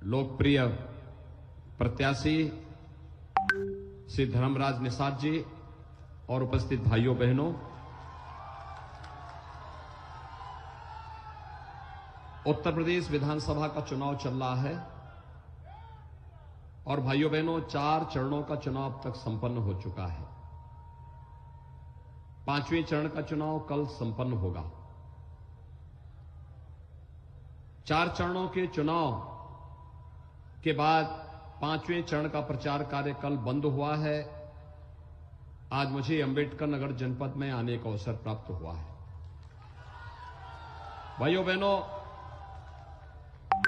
लोकप्रिय प्रत्याशी श्री धर्मराज निषाद जी और उपस्थित भाइयों बहनों, उत्तर प्रदेश विधानसभा का चुनाव चल रहा है और भाइयों बहनों 4 चरणों का चुनाव अब तक संपन्न हो चुका है। 5वें चरण का चुनाव कल संपन्न होगा। 4 चरणों के चुनाव के बाद 5वें चरण का प्रचार कार्य कल बंद हुआ है। आज मुझे अंबेडकर नगर जनपद में आने का अवसर प्राप्त हुआ है। भाइयों बहनों,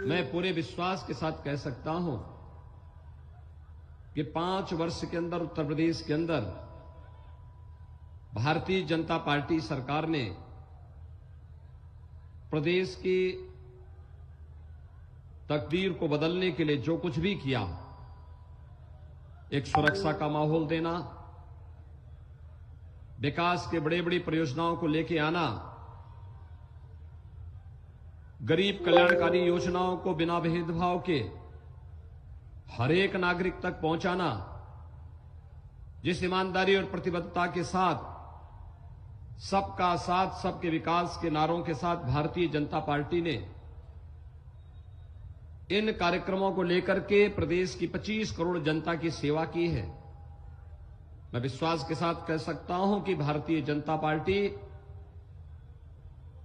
मैं पूरे विश्वास के साथ कह सकता हूं कि 5 वर्ष के अंदर उत्तर प्रदेश के अंदर भारतीय जनता पार्टी सरकार ने प्रदेश की तकदीर को बदलने के लिए जो कुछ भी किया, एक सुरक्षा का माहौल देना, विकास के बड़े बड़ी परियोजनाओं को लेके आना, गरीब कल्याणकारी योजनाओं को बिना भेदभाव के हर एक नागरिक तक पहुंचाना, जिस ईमानदारी और प्रतिबद्धता के साथ सबका साथ सबके विकास के नारों के साथ भारतीय जनता पार्टी ने इन कार्यक्रमों को लेकर के प्रदेश की 25 करोड़ जनता की सेवा की है। मैं विश्वास के साथ कह सकता हूं कि भारतीय जनता पार्टी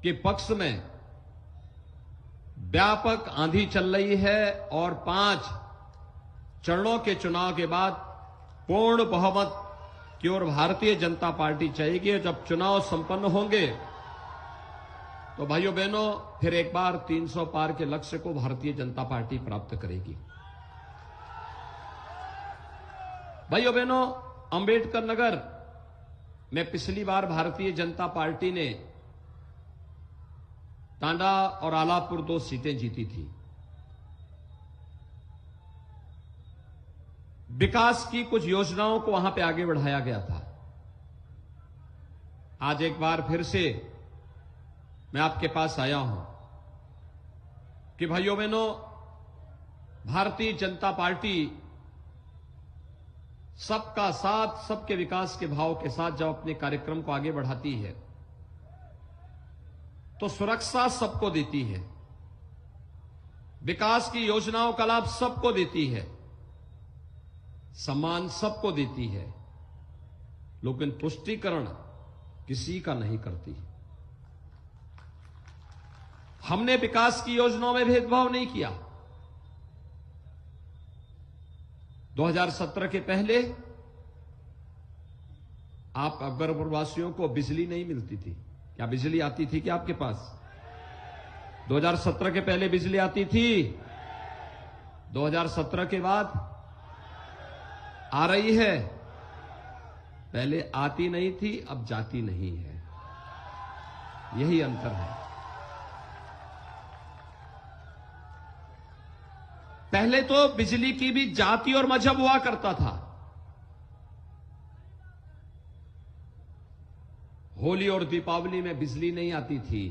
के पक्ष में व्यापक आंधी चल रही है और 5 चरणों के चुनाव के बाद पूर्ण बहुमत की ओर भारतीय जनता पार्टी चाहेगी। जब चुनाव संपन्न होंगे तो भाइयों बहनों फिर एक बार 300 पार के लक्ष्य को भारतीय जनता पार्टी प्राप्त करेगी। भाइयों बहनों, अंबेडकर नगर में पिछली बार भारतीय जनता पार्टी ने टांडा और आलापुर 2 सीटें जीती थी। विकास की कुछ योजनाओं को वहां पे आगे बढ़ाया गया था। आज एक बार फिर से मैं आपके पास आया हूं कि भाइयों बहनों, भारतीय जनता पार्टी सबका साथ सबके विकास के भाव के साथ जब अपने कार्यक्रम को आगे बढ़ाती है तो सुरक्षा सबको देती है, विकास की योजनाओं का लाभ सबको देती है, सम्मान सबको देती है, लेकिन पुष्टिकरण किसी का नहीं करती। हमने विकास की योजनाओं में भेदभाव नहीं किया। 2017 के पहले आप अकबरपुर वासियों को बिजली नहीं मिलती थी। क्या बिजली आती थी क्या आपके पास? 2017 के पहले बिजली आती थी? 2017 के बाद आ रही है। पहले आती नहीं थी, अब जाती नहीं है। यही अंतर है। पहले तो बिजली की भी जाति और मजहब हुआ करता था। होली और दीपावली में बिजली नहीं आती थी,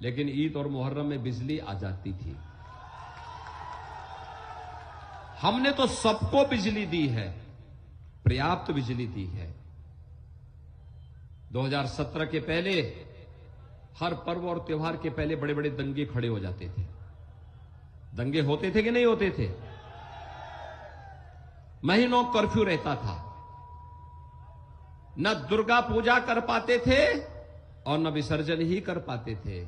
लेकिन ईद और मुहर्रम में बिजली आ जाती थी। हमने तो सबको बिजली दी है, पर्याप्त बिजली दी है। 2017 के पहले हर पर्व और त्योहार के पहले बड़े बड़े दंगे खड़े हो जाते थे। दंगे होते थे कि नहीं होते थे? महीनों कर्फ्यू रहता था। न दुर्गा पूजा कर पाते थे और न विसर्जन ही कर पाते थे।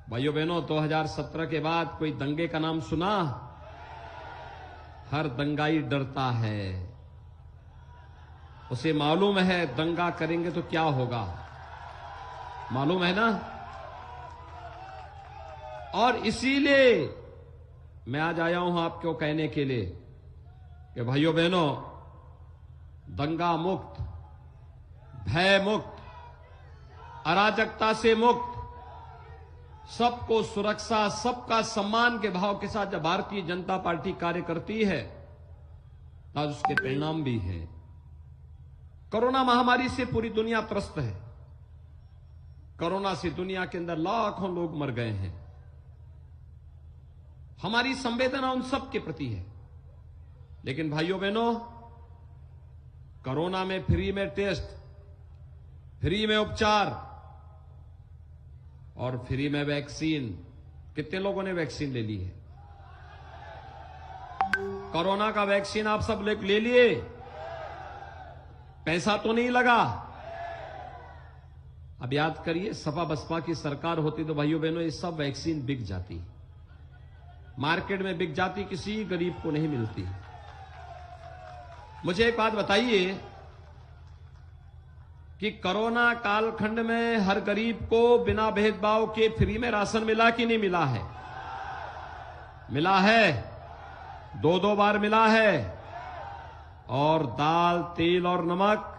भाइयों बहनों, 2017 के बाद कोई दंगे का नाम सुना? हर दंगाई डरता है। उसे मालूम है दंगा करेंगे तो क्या होगा, मालूम है ना। और इसीलिए मैं आज आया हूं आपको कहने के लिए कि भाइयों बहनों, दंगा मुक्त, भय मुक्त, अराजकता से मुक्त, सबको सुरक्षा, सबका सम्मान के भाव के साथ जब भारतीय जनता पार्टी कार्य करती है तो उसके परिणाम भी हैं। कोरोना महामारी से पूरी दुनिया त्रस्त है। कोरोना से दुनिया के अंदर लाखों लोग मर गए हैं। हमारी संवेदना उन सब के प्रति है। लेकिन भाइयों बहनों, कोरोना में फ्री में टेस्ट, फ्री में उपचार और फ्री में वैक्सीन, कितने लोगों ने वैक्सीन ले ली है? कोरोना का वैक्सीन आप सब ले लिए? पैसा तो नहीं लगा? अब याद करिए, सपा बसपा की सरकार होती तो भाइयों बहनों ये सब वैक्सीन बिक जाती, मार्केट में बिक जाती, किसी गरीब को नहीं मिलती। मुझे एक बात बताइए कि कोरोना कालखंड में हर गरीब को बिना भेदभाव के फ्री में राशन मिला कि नहीं मिला है? मिला है, दो बार मिला है। और दाल, तेल और नमक,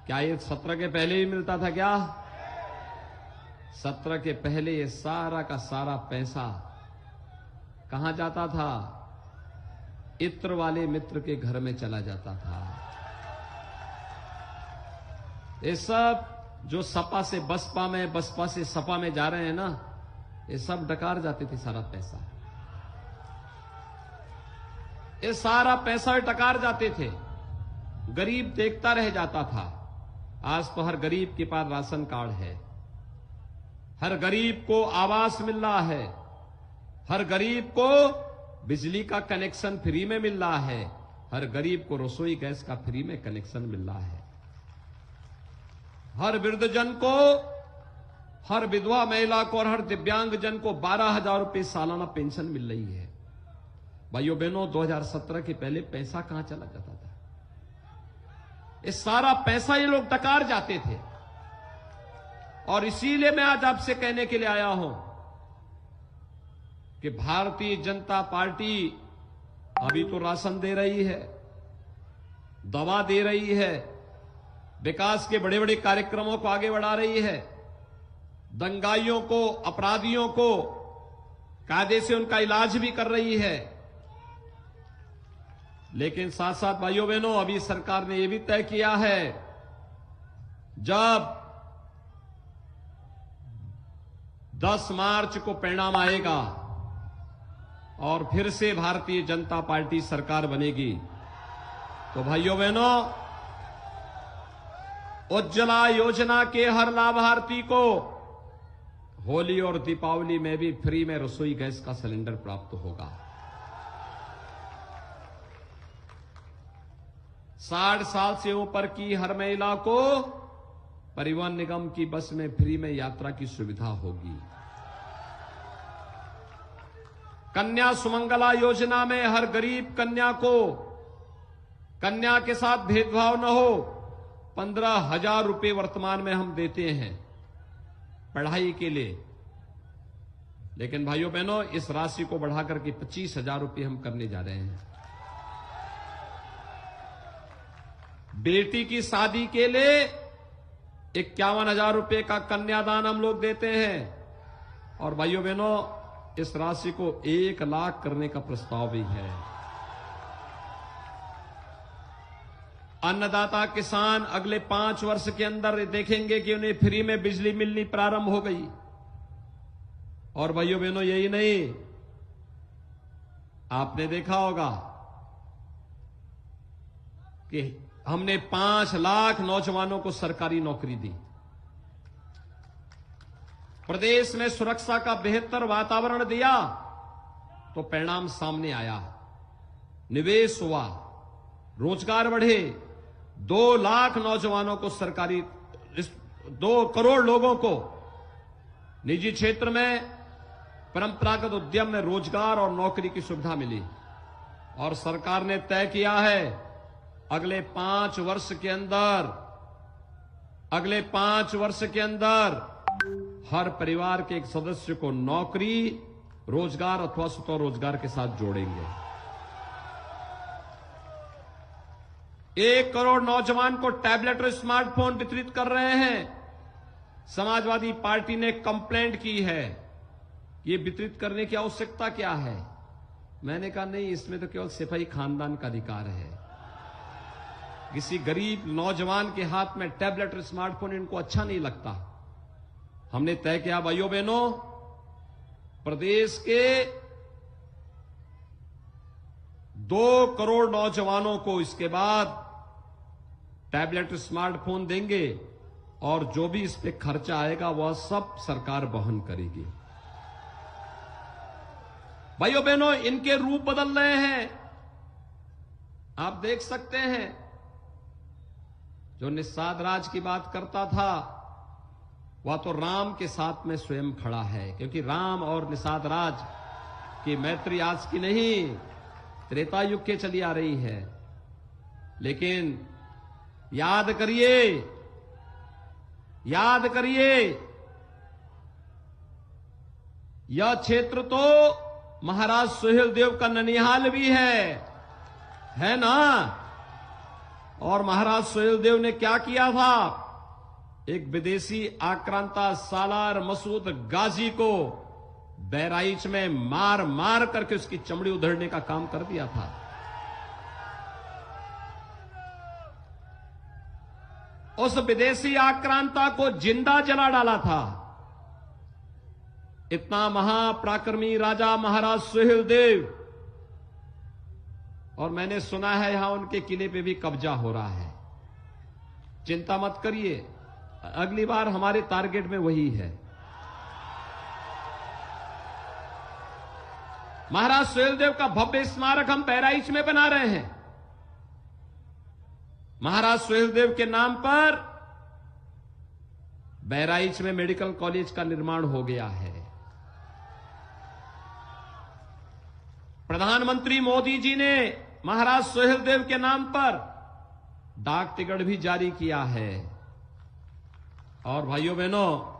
क्या ये 17 के पहले ही मिलता था क्या? 17 के पहले ये सारा का सारा पैसा कहां जाता था? इत्र वाले मित्र के घर में चला जाता था। ये सब जो सपा से बसपा में, बसपा से सपा में जा रहे हैं ना, ये सब डकार जाते थे सारा पैसा। ये सारा पैसा टकार जाते थे, गरीब देखता रह जाता था। आज तो हर गरीब के पास राशन कार्ड है, हर गरीब को आवास मिल रहा है, हर गरीब को बिजली का कनेक्शन फ्री में मिल रहा है, हर गरीब को रसोई गैस का फ्री में कनेक्शन मिल रहा है, हर वृद्धजन को, हर विधवा महिला को और हर दिव्यांग जन को 12,000 रुपए सालाना पेंशन मिल रही है। भाइयों बहनों, 2017 के पहले पैसा कहां चला जाता था? ये सारा पैसा ये लोग डकार जाते थे। और इसीलिए मैं आज आपसे कहने के लिए आया हूं कि भारतीय जनता पार्टी अभी तो राशन दे रही है, दवा दे रही है, विकास के बड़े बड़े कार्यक्रमों को आगे बढ़ा रही है, दंगाइयों को, अपराधियों को कायदे से उनका इलाज भी कर रही है। लेकिन साथ साथ भाइयों बहनों, अभी सरकार ने यह भी तय किया है, जब 10 मार्च को परिणाम आएगा और फिर से भारतीय जनता पार्टी सरकार बनेगी, तो भाइयों बहनों, उज्ज्वला योजना के हर लाभार्थी को होली और दीपावली में भी फ्री में रसोई गैस का सिलेंडर प्राप्त होगा। 60 साल से ऊपर की हर महिला को परिवहन निगम की बस में फ्री में यात्रा की सुविधा होगी। कन्या सुमंगला योजना में हर गरीब कन्या को, कन्या के साथ भेदभाव न हो, 15,000 रुपए वर्तमान में हम देते हैं पढ़ाई के लिए। लेकिन भाइयों बहनों, इस राशि को बढ़ाकर के 25,000 रुपए हम करने जा रहे हैं। बेटी की शादी के लिए 51,000 रुपए का कन्यादान हम लोग देते हैं। और भाइयों बहनों, इस राशि को 1 लाख करने का प्रस्ताव भी है। अन्नदाता किसान अगले 5 वर्ष के अंदर देखेंगे कि उन्हें फ्री में बिजली मिलनी प्रारंभ हो गई। और भाइयों बहनों, यही नहीं, आपने देखा होगा कि हमने 5 लाख नौजवानों को सरकारी नौकरी दी। प्रदेश में सुरक्षा का बेहतर वातावरण दिया तो परिणाम सामने आया, निवेश हुआ, रोजगार बढ़े, 2 लाख नौजवानों को सरकारी, 2 करोड़ लोगों को निजी क्षेत्र में, परंपरागत उद्यम में रोजगार और नौकरी की सुविधा मिली। और सरकार ने तय किया है अगले 5 वर्ष के अंदर हर परिवार के एक सदस्य को नौकरी, रोजगार अथवा स्वतः रोजगार के साथ जोड़ेंगे। 1 करोड़ नौजवान को टैबलेट और स्मार्टफोन वितरित कर रहे हैं। समाजवादी पार्टी ने कंप्लेंट की है, ये वितरित करने की आवश्यकता क्या है? मैंने कहा नहीं, इसमें तो केवल सिपाही खानदान का अधिकार है। किसी गरीब नौजवान के हाथ में टैबलेट और स्मार्टफोन इनको अच्छा नहीं लगता। हमने तय किया भाइयों बहनों, प्रदेश के 2 करोड़ नौजवानों को इसके बाद टैबलेट स्मार्टफोन देंगे और जो भी इस पे खर्चा आएगा वह सब सरकार वहन करेगी। भाइयों बहनों, इनके रूप बदल रहे हैं। आप देख सकते हैं, जो निषाद राज की बात करता था वह तो राम के साथ में स्वयं खड़ा है, क्योंकि राम और निषाद राज की मैत्री आज की नहीं, त्रेता युग के चली आ रही है। लेकिन याद करिए, यह क्षेत्र तो महाराज सुहेलदेव का ननिहाल भी है ना। और महाराज सुहेलदेव ने क्या किया था? एक विदेशी आक्रांता सालार मसूद गाजी को बहराइच में मार मार करके उसकी चमड़ी उधेड़ने का काम कर दिया था। उस विदेशी आक्रांता को जिंदा जला डाला था। इतना महापराक्रमी राजा महाराज सुहेलदेव, और मैंने सुना है यहां उनके किले पे भी कब्जा हो रहा है। चिंता मत करिए, अगली बार हमारे टारगेट में वही है। महाराज सुहेलदेव का भव्य स्मारक हम बहराइच में बना रहे हैं। महाराज सुहेलदेव के नाम पर बहराइच में मेडिकल कॉलेज का निर्माण हो गया है। प्रधानमंत्री मोदी जी ने महाराज सुहेलदेव के नाम पर डाक टिकट भी जारी किया है। और भाइयों बहनों,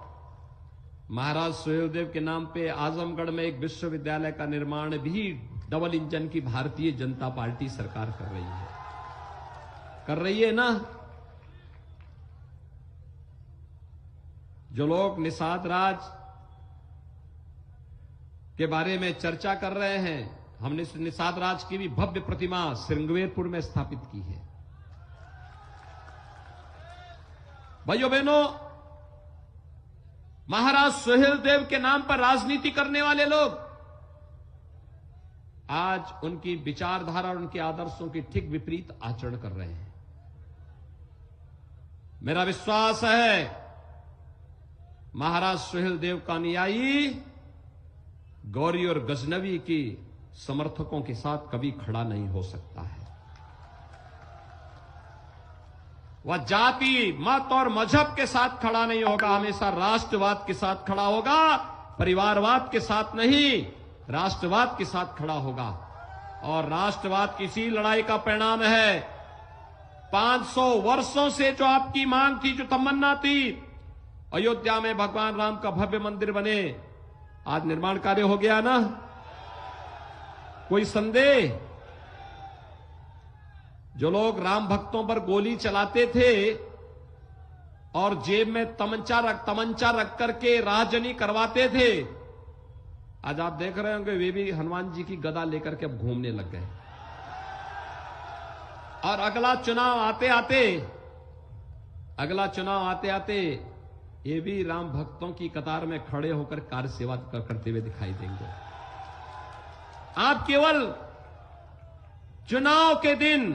महाराज सुहेलदेव के नाम पे आजमगढ़ में एक विश्वविद्यालय का निर्माण भी डबल इंजन की भारतीय जनता पार्टी सरकार कर रही है ना। जो लोग निषाद राज के बारे में चर्चा कर रहे हैं, हमने निषाद राज की भी भव्य प्रतिमा श्रृंगवेरपुर में स्थापित की है। भाइयों बहनों, महाराज सुहेलदेव के नाम पर राजनीति करने वाले लोग आज उनकी विचारधारा और उनके आदर्शों की ठीक विपरीत आचरण कर रहे हैं। मेरा विश्वास है महाराज सुहेलदेव का अनुयायी गौरी और गजनवी की समर्थकों के साथ कभी खड़ा नहीं हो सकता है। वह जाति, मत और मजहब के साथ खड़ा नहीं होगा, हमेशा राष्ट्रवाद के साथ खड़ा होगा। परिवारवाद के साथ नहीं, राष्ट्रवाद के साथ खड़ा होगा। और राष्ट्रवाद किसी लड़ाई का परिणाम है। 500 वर्षों से जो आपकी मांग थी, जो तमन्ना थी, अयोध्या में भगवान राम का भव्य मंदिर बने, आज निर्माण कार्य हो गया ना। कोई संदेह? जो लोग राम भक्तों पर गोली चलाते थे और जेब में तमंचा रख करके राजनी करवाते थे, आज आप देख रहे होंगे वे भी हनुमान जी की गदा लेकर के अब घूमने लग गए। और अगला चुनाव आते आते ये भी राम भक्तों की कतार में खड़े होकर कार्य सेवा करते हुए दिखाई देंगे। आप केवल चुनाव के दिन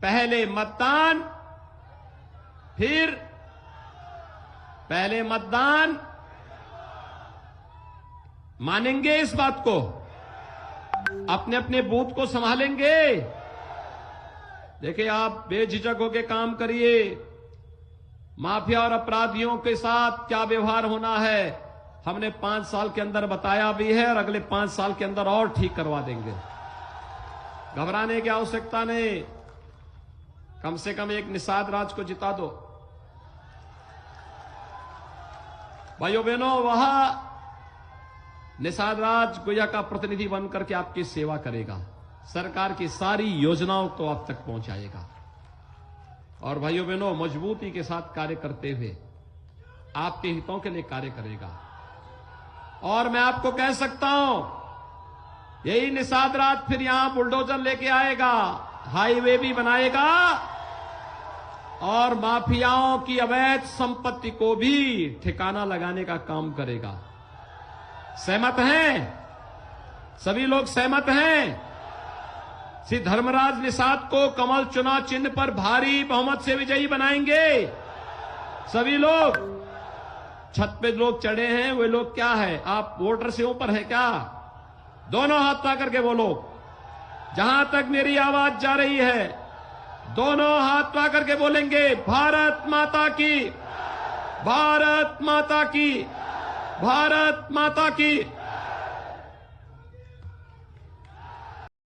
पहले मतदान मानेंगे इस बात को? अपने अपने बूथ को संभालेंगे? देखिए, आप बेझिझक होकर काम करिए। माफिया और अपराधियों के साथ क्या व्यवहार होना है हमने 5 साल के अंदर बताया भी है, और अगले 5 साल के अंदर और ठीक करवा देंगे। घबराने की आवश्यकता नहीं। कम से कम एक निषाद राज को जिता दो। भाइयों बहनों, वह निषाद राज गोया का प्रतिनिधि बन करके आपकी सेवा करेगा, सरकार की सारी योजनाओं को आप तक पहुंचाएगा। और भाइयों बहनों, मजबूती के साथ कार्य करते हुए आपके हितों के लिए कार्य करेगा। और मैं आपको कह सकता हूं, यही निषाद राज फिर यहां बुलडोजर लेके आएगा, हाईवे भी बनाएगा और माफियाओं की अवैध संपत्ति को भी ठिकाना लगाने का काम करेगा। सहमत हैं? सभी लोग सहमत हैं? श्री धर्मराज निषाद को कमल चुनाव चिन्ह पर भारी बहुमत से विजयी बनाएंगे। सभी लोग छत पे लोग चढ़े हैं, वे लोग क्या है? आप वोटर से ऊपर है क्या? दोनों हाथ उठा करके बोलो। जहां तक मेरी आवाज जा रही है, दोनों हाथ उठा करके बोलेंगे, भारत माता की, भारत माता की, भारत माता की।